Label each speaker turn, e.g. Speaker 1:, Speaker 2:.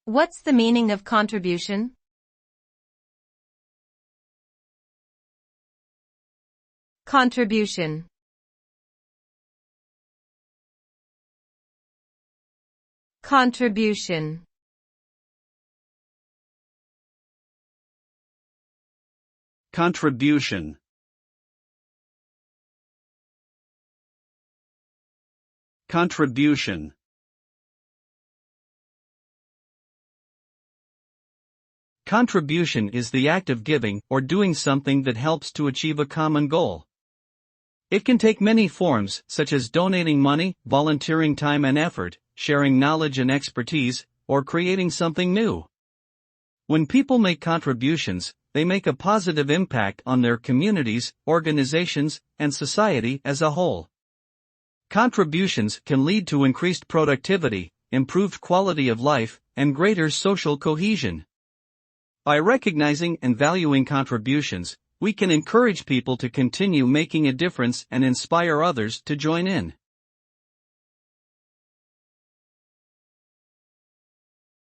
Speaker 1: What's the meaning of contribution? Contribution. Contribution.
Speaker 2: Contribution. Contribution. Contribution is the act of giving or doing something that helps to achieve a common goal. It can take many forms, such as donating money, volunteering time and effort, sharing knowledge and expertise, or creating something new. When people make contributions, they make a positive impact on their communities, organizations, and society as a whole. Contributions can lead to increased productivity, improved quality of life, and greater social cohesion. By recognizing and valuing contributions, we can encourage people to continue making a difference and inspire others to join in.